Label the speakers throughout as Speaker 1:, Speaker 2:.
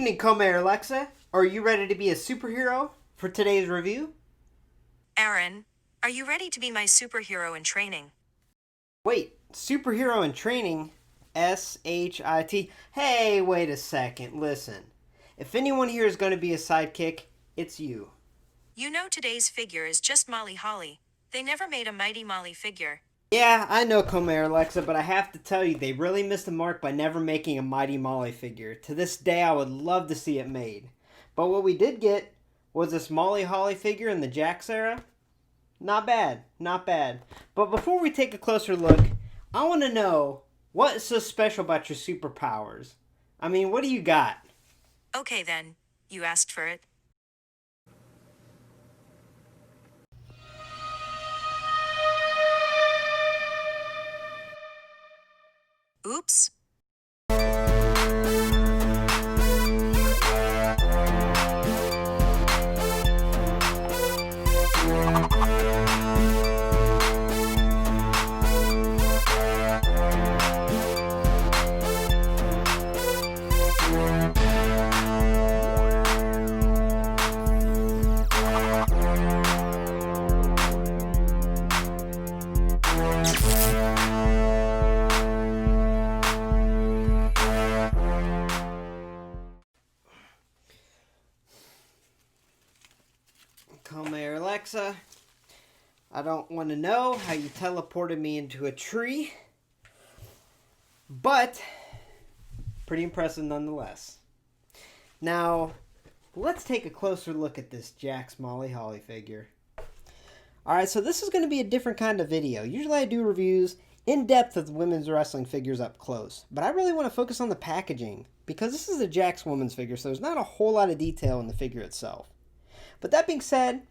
Speaker 1: evening, Comer Alexa. Are you ready to be a superhero for today's review?
Speaker 2: Aaron, are you ready to be my superhero in training?
Speaker 1: Wait, superhero in training? SHIT. Hey, wait a second. Listen. If anyone here is going to be a sidekick, it's you.
Speaker 2: You know today's figure is just Molly Holly. They never made a Mighty Molly figure.
Speaker 1: Yeah, I know Comer Alexa, but I have to tell you, they really missed the mark by never making a Mighty Molly figure. To this day, I would love to see it made. But what we did get was this Molly Holly figure in the Jax era. Not bad, not bad. But before we take a closer look, I want to know what's so special about your superpowers. I mean, what do you got?
Speaker 2: Okay then, you asked for it. Oops.
Speaker 1: Comer Alexa, I don't want to know how you teleported me into a tree, but pretty impressive nonetheless. Now, let's take a closer look at this Jax Molly Holly figure. Alright, so this is going to be a different kind of video. Usually I do reviews in depth of women's wrestling figures up close, but I really want to focus on the packaging because this is a Jax women's figure, so there's not a whole lot of detail in the figure itself. But that being said,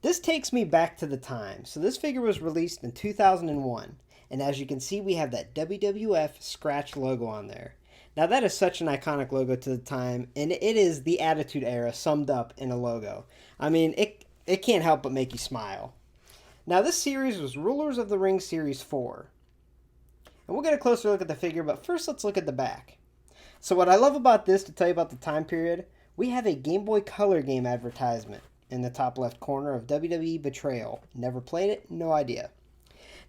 Speaker 1: this takes me back to the time. So this figure was released in 2001, and as you can see, we have that WWF scratch logo on there. Now that is such an iconic logo to the time, and it is the Attitude Era summed up in a logo. I mean, it can't help but make you smile. Now this series was Rulers of the Ring Series 4. And we'll get a closer look at the figure, but first let's look at the back. So what I love about this, to tell you about the time period, we have a Game Boy Color game advertisement in the top left corner of WWE Betrayal. Never played it, no idea.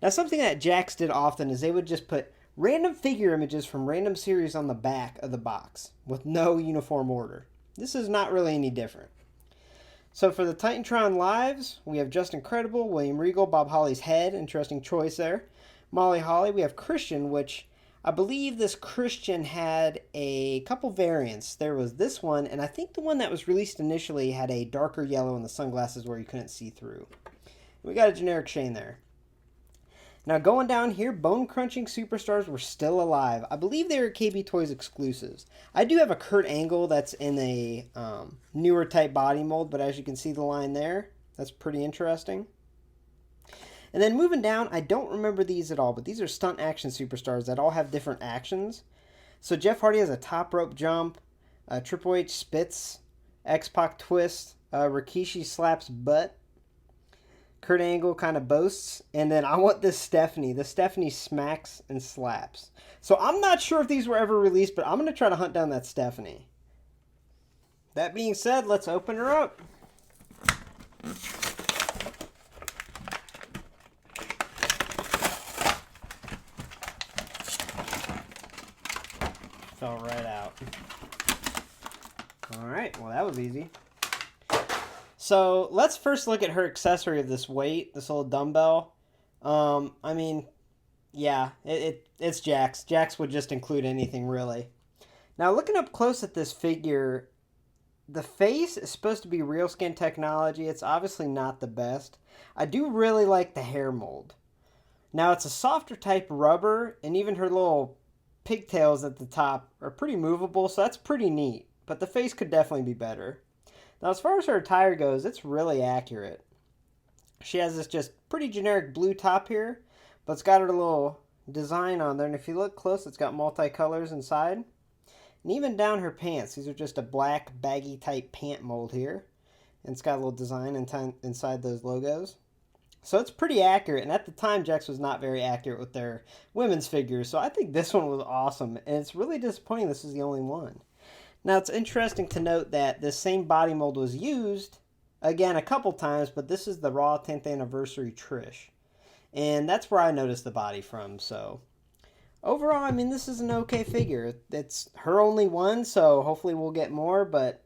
Speaker 1: Now something that Jax did often is they would just put random figure images from random series on the back of the box with no uniform order. This is not really any different. So for the Titantron Lives, we have Just Incredible, William Regal, Bob Holly's head, interesting choice there. Molly Holly, we have Christian, which I believe this Christian had a couple variants. There was this one, and I think the one that was released initially had a darker yellow in the sunglasses where you couldn't see through. We got a generic Shane there. Now going down here, Bone Crunching Superstars were still alive. I believe they were KB Toys exclusives. I do have a Kurt Angle that's in a newer type body mold, but as you can see the line there, that's pretty interesting. And then moving down, I don't remember these at all, but these are stunt action superstars that all have different actions. So Jeff Hardy has a top rope jump, Triple H spits, X-Pac twist, Rikishi slaps butt, Kurt Angle kind of boasts, and then I want this Stephanie. The Stephanie smacks and slaps. So I'm not sure if these were ever released, but I'm going to try to hunt down that Stephanie. That being said, let's open her up. Fell right out. Alright, well that was easy. So let's first look at her accessory of this weight, this little dumbbell. I mean, yeah, it's Jax. Jax would just include anything really. Now looking up close at this figure, the face is supposed to be real skin technology. It's obviously not the best. I do really like the hair mold. Now it's a softer type rubber, and even her little pigtails at the top are pretty movable, so that's pretty neat. But the face could definitely be better. Now as far as her attire goes, it's really accurate. She has this just pretty generic blue top here, but it's got her little design on there, and if you look close, it's got multicolors inside. And even down her pants, these are just a black baggy type pant mold here, and it's got a little design inside those logos. So it's pretty accurate, and at the time Jax was not very accurate with their women's figures, so I think this one was awesome, and it's really disappointing this is the only one. Now it's interesting to note that this same body mold was used again a couple times, but this is the Raw 10th Anniversary Trish. And that's where I noticed the body from, so overall, I mean, this is an okay figure. It's her only one, so hopefully we'll get more, but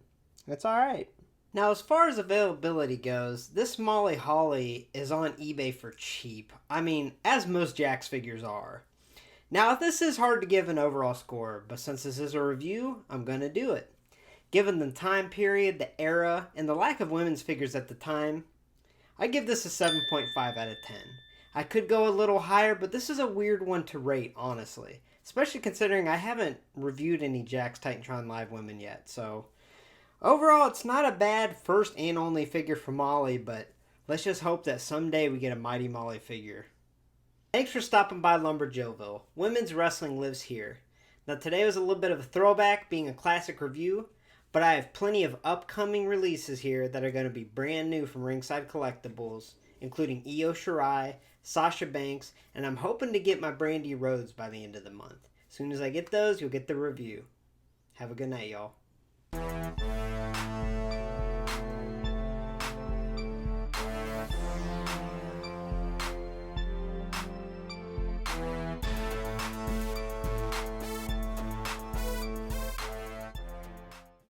Speaker 1: it's alright. Now, as far as availability goes, this Molly Holly is on eBay for cheap. I mean, as most Jax figures are. Now, this is hard to give an overall score, but since this is a review, I'm going to do it. Given the time period, the era, and the lack of women's figures at the time, I give this a 7.5 out of 10. I could go a little higher, but this is a weird one to rate, honestly. Especially considering I haven't reviewed any Jax Titantron Live women yet, so overall, it's not a bad first and only figure for Molly, but let's just hope that someday we get a Mighty Molly figure. Thanks for stopping by Lumberjillville. Women's wrestling lives here. Now today was a little bit of a throwback, being a classic review, but I have plenty of upcoming releases here that are going to be brand new from Ringside Collectibles, including Io Shirai, Sasha Banks, and I'm hoping to get my Brandy Rhodes by the end of the month. As soon as I get those, you'll get the review. Have a good night, y'all.